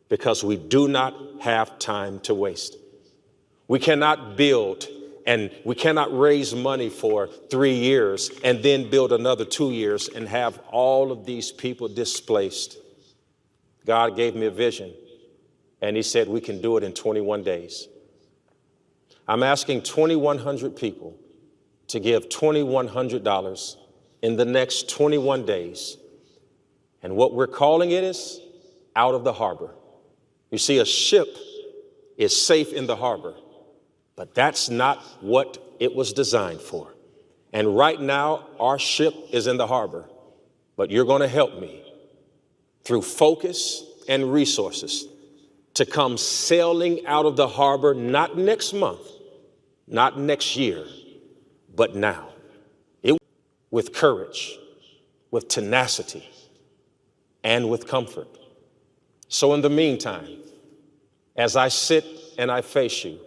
because we do not have time to waste. We cannot build and we cannot raise money for 3 years and then build another 2 years and have all of these people displaced. God gave me a vision, and he said we can do it in 21 days. I'm asking 2,100 people to give $2,100 in the next 21 days. And what we're calling it is out of the harbor. You see, a ship is safe in the harbor, but that's not what it was designed for. And right now, our ship is in the harbor, but you're going to help me through focus and resources to come sailing out of the harbor, not next month, not next year, but now. With courage, with tenacity, and with comfort. So in the meantime, as I sit and I face you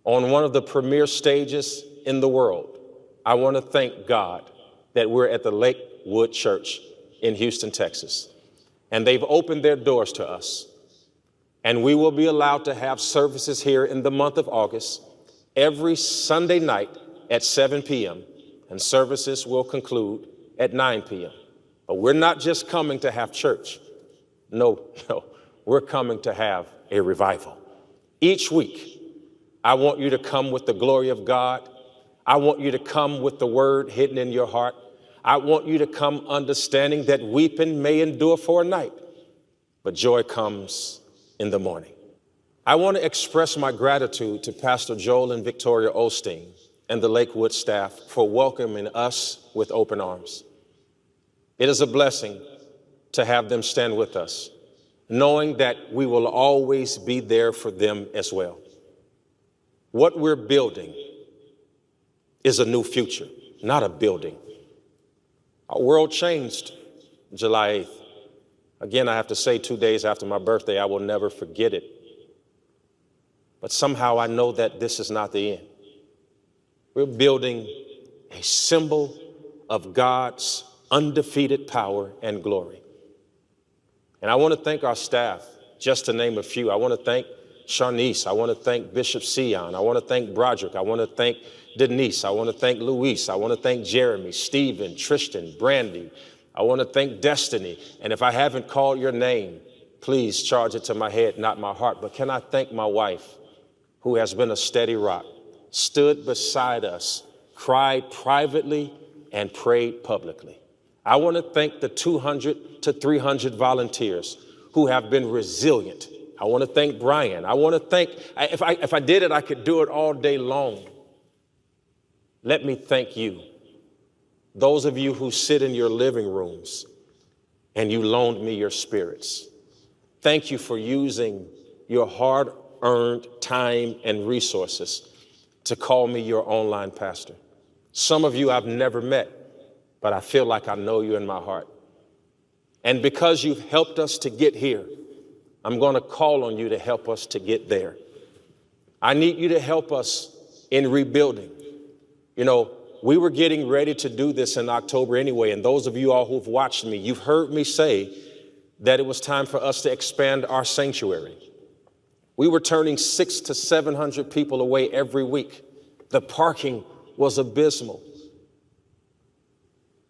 on one of the premier stages in the world, I want to thank God that we're at the Lakewood Church in Houston, Texas. And they've opened their doors to us. And we will be allowed to have services here in the month of August every Sunday night at 7 p.m. And services will conclude at 9 p.m. But we're not just coming to have church. No, we're coming to have a revival. Each week, I want you to come with the glory of God. I want you to come with the word hidden in your heart. I want you to come understanding that weeping may endure for a night, but joy comes in the morning. I want to express my gratitude to Pastor Joel and Victoria Osteen and the Lakewood staff for welcoming us with open arms. It is a blessing to have them stand with us, knowing that we will always be there for them as well. What we're building is a new future, not a building. Our world changed July 8th. Again, I have to say 2 days after my birthday, I will never forget it. But somehow I know that this is not the end. We're building a symbol of God's undefeated power and glory. And I want to thank our staff, just to name a few. I want to thank Sharnice. I want to thank Bishop Sion. I want to thank Broderick. I want to thank Denise. I want to thank Luis. I want to thank Jeremy, Stephen, Tristan, Brandy. I want to thank Destiny. And if I haven't called your name, please charge it to my head, not my heart. But can I thank my wife, who has been a steady rock, stood beside us, cried privately, and prayed publicly. I want to thank the 200 to 300 volunteers who have been resilient. I want to thank Brian. I want to thank, if I did it, I could do it all day long. Let me thank you. Those of you who sit in your living rooms and you loaned me your spirits. Thank you for using your hard-earned time and resources to call me your online pastor. Some of you I've never met, but I feel like I know you in my heart. And because you've helped us to get here, I'm going to call on you to help us to get there. I need you to help us in rebuilding. You know, we were getting ready to do this in October anyway, and those of you all who've watched me, you've heard me say that it was time for us to expand our sanctuary. We were turning 600 to 700 people away every week. The parking was abysmal,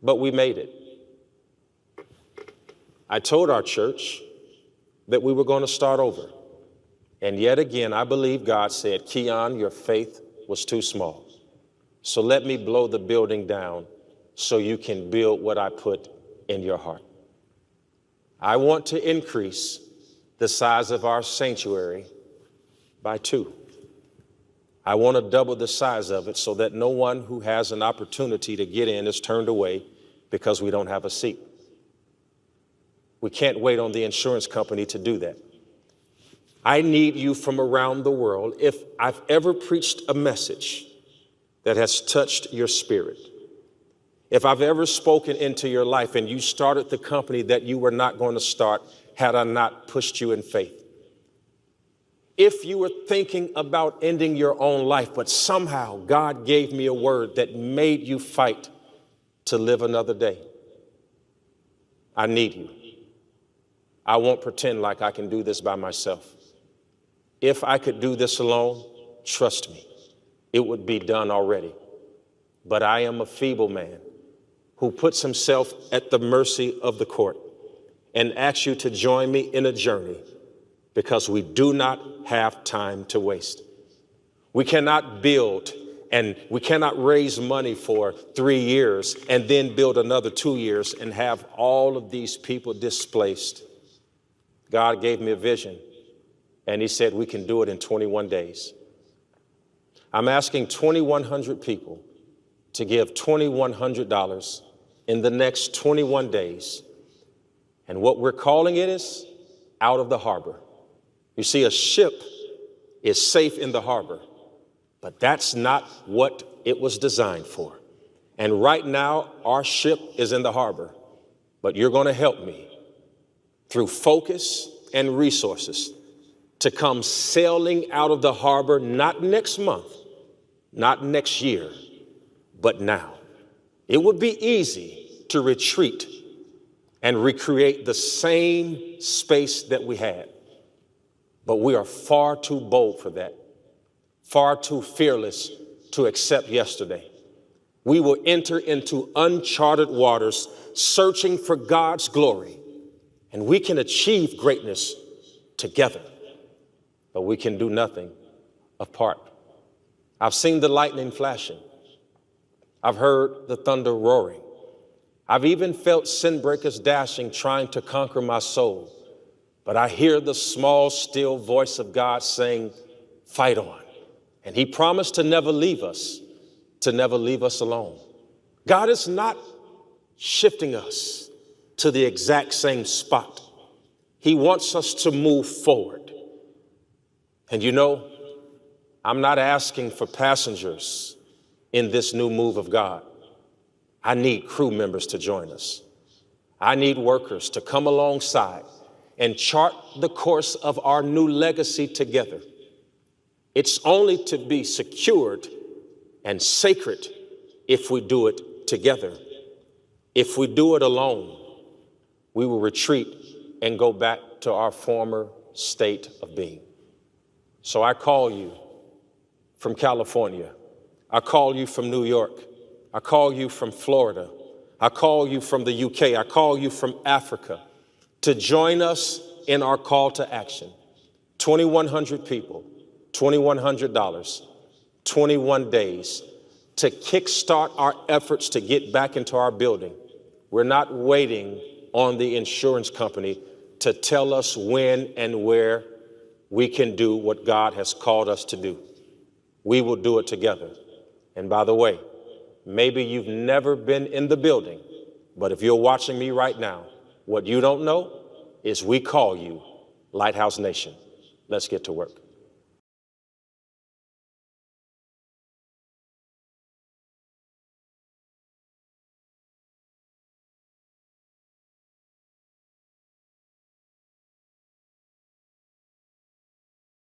but we made it. I told our church that we were going to start over. And yet again, I believe God said, Keion, your faith was too small. So let me blow the building down so you can build what I put in your heart. I want to increase the size of our sanctuary by 2. I want to double the size of it so that no one who has an opportunity to get in is turned away because we don't have a seat. We can't wait on the insurance company to do that. I need you from around the world. If I've ever preached a message that has touched your spirit, if I've ever spoken into your life and you started the company that you were not going to start had I not pushed you in faith, if you were thinking about ending your own life, but somehow God gave me a word that made you fight to live another day, I need you. I won't pretend like I can do this by myself. If I could do this alone, trust me, it would be done already. But I am a feeble man who puts himself at the mercy of the court and asks you to join me in a journey because we do not have time to waste. We cannot build and we cannot raise money for 3 years and then build another 2 years and have all of these people displaced. God gave me a vision and he said we can do it in 21 days. I'm asking 2,100 people to give $2,100 in the next 21 days. And what we're calling it is out of the harbor. You see, a ship is safe in the harbor, but that's not what it was designed for. And right now, our ship is in the harbor, but you're going to help me through focus and resources to come sailing out of the harbor, not next month, not next year, but now. It would be easy to retreat and recreate the same space that we had, but we are far too bold for that, far too fearless to accept yesterday. We will enter into uncharted waters, searching for God's glory, and we can achieve greatness together, but we can do nothing apart. I've seen the lightning flashing. I've heard the thunder roaring. I've even felt sin breakers dashing, trying to conquer my soul. But I hear the small, still voice of God saying, fight on. And he promised to never leave us alone. God is not shifting us to the exact same spot. He wants us to move forward. And you know, I'm not asking for passengers in this new move of God. I need crew members to join us. I need workers to come alongside and chart the course of our new legacy together. It's only to be secured and sacred if we do it together. If we do it alone, we will retreat and go back to our former state of being. So I call you from California. I call you from New York. I call you from Florida. I call you from the UK. I call you from Africa to join us in our call to action. 2,100 people, $2,100, 21 days to kickstart our efforts to get back into our building. We're not waiting on the insurance company to tell us when and where we can do what God has called us to do. We will do it together. And by the way, maybe you've never been in the building, but if you're watching me right now, what you don't know is we call you Lighthouse Nation. Let's get to work.